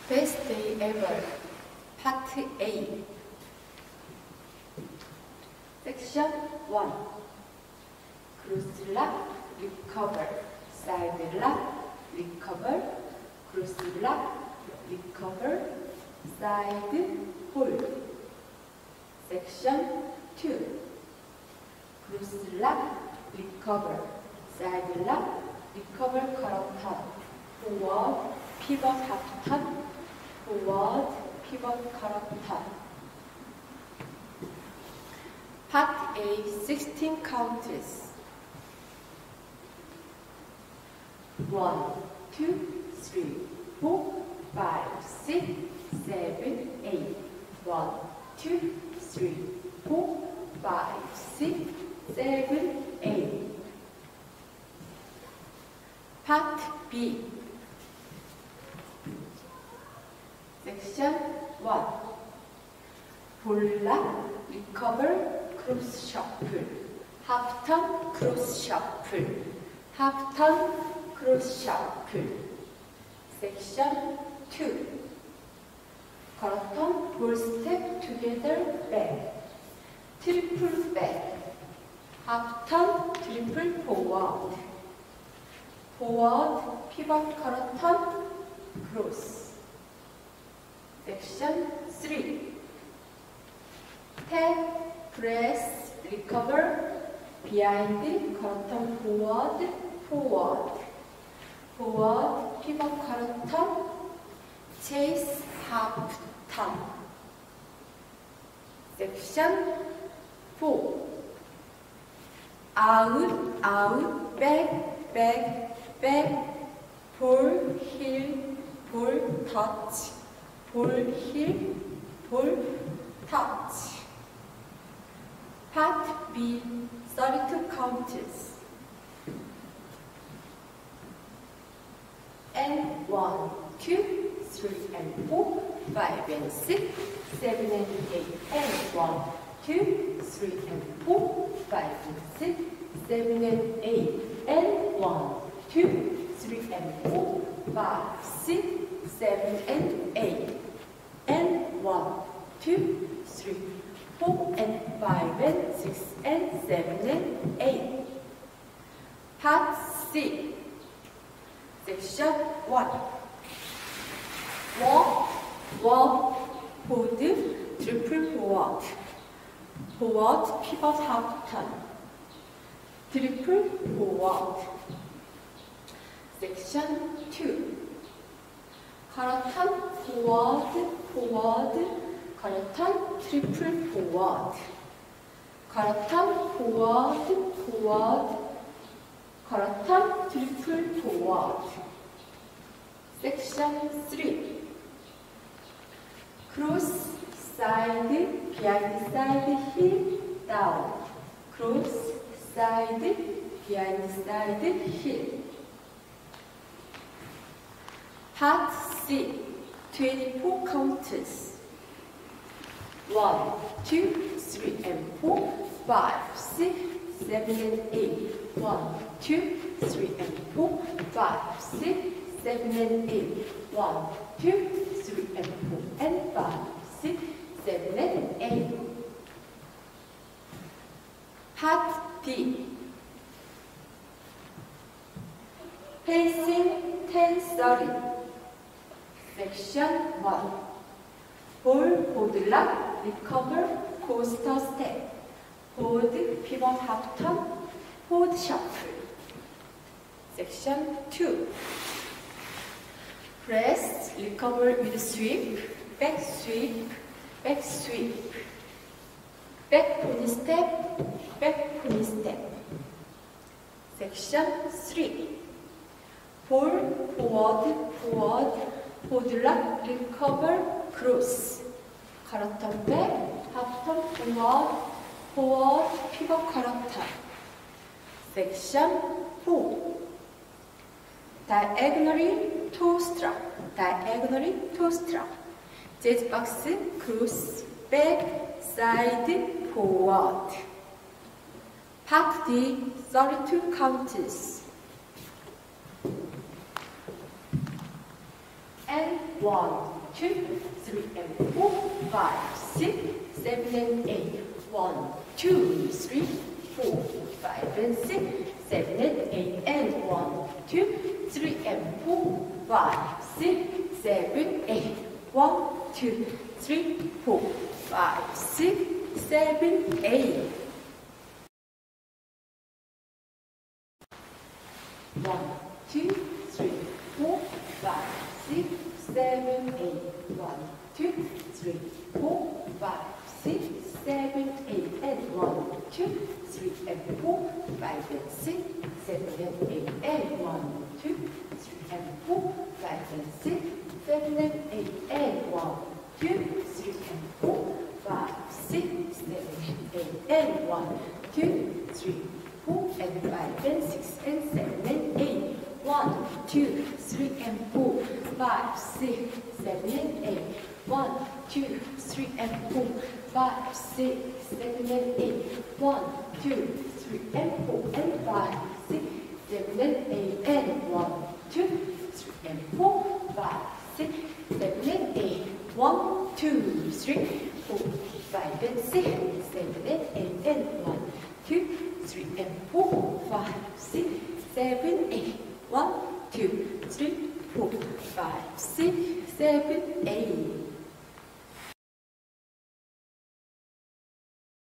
Best Day Ever Part A Section 1 Cross lock, recover, side lock, recover, cross lock, recover, side hold. Section 2 Cross lock, recover, side lock, recover, corrupt turn, forward, pivot, half turn, forward, pivot, corrupt turn. Part A, 16 counters. 1, 2, 3, 4, 5, 6, 7, 8. 1, 2, 3, 4, 5, 6, 7, 8. Part B. Section 1. 볼락, recover, cross shuffle, half turn, cross shuffle, half turn, cross shuffle. Section 2. Correct ball step together back, triple back, half turn, triple forward, forward, pivot, correct turn, cross. Section 3. Tap, press, recover, behind, correct turn, forward, forward, forward, pivot, correct turn, chase, half turn. Section 4. Out, out, back, back, back, ball, heel, ball, touch, ball, heel, ball, touch. Part B, 32 counters. And 1, 2, 3, and 4, 5, and 6, 7, and 8, and 1, 2, 3, and 4, 5, and 6, 7, and 8, and 1, 2, 3, and 4, 5, 6, 7, and 8, and 1, 2, 3, 4, and 5, and 6, and 7, and 8. Part C. Section 1. Walk, walk, hold, triple forward, forward, pivot, half turn, triple forward. Section 2. Correct turn, forward, forward, correct turn, triple forward, correct turn, forward, forward, correct turn, triple forward. Section 3. Cross, side, behind side, heel, down, cross, side, behind side, heel. Part C, 24 counters. 1, 2, 3, and 4, 5, 6, 7 and 8. 1, 2, 3 and 4, 5, 6, 7 and 8. 1, 2, 3 and 4 and 5, 6, 7 and 8. Part B. Pacing 10:30. Section 1. 볼, 보드락, recover, coaster step. 보드, pivot half turn, forward shuffle. Section 2. Press, recover with sweep, back sweep, back sweep. Back pony step, back pony step. Section 3. 볼, forward, forward, 보드락, recover, cross. 갈아턴 back, half turn, forward, forward, pivot 갈아턴. Section 4. Diagonally toe strap, diagonally toe strap. Jazz box, cross, back, side, forward. Part D, 32 counts. And 1, 2, 3 and 4, 5, 6, 7 and 8. 1, 2, 3, 4, 5 and 6, 7 and 8. And 1, 2, 3 and 4, 5, 6, 7, 8. 1, 2, 3, 4, 5, 6, 7, 8. 1, 2, 3, 4, 5, 6, 7, 8. 1, 2, 3, 4, 5, 6, 7, 8. And 1, 2, 3 and 4, 5 and 6, 7 and 8. And 1, 2, 3 and 4, 5 and 6, 7 and 8. And 1, 2, 3 and 4, 5, 6, 7 and 8. And 1, 2, 3, 4 and 5 and 6 and 7 and 8. 1, 2, 3 and 4, 5, 6, 7 and 8. 1, 2, 3 and 4, 5, 6, 7 and 8. 1, 2, 3 and 4 and 5, 6, 7 and 8. And 1, 2, 3 and 4, 5, 6, 7 and 8. 1, 2, 3, 4, 5 and 6, 7 and 8. And 1, 2, 3 and 4, 5, 6, 7, 8. 1, 2, 3, 4, 5, 6, 7, 8.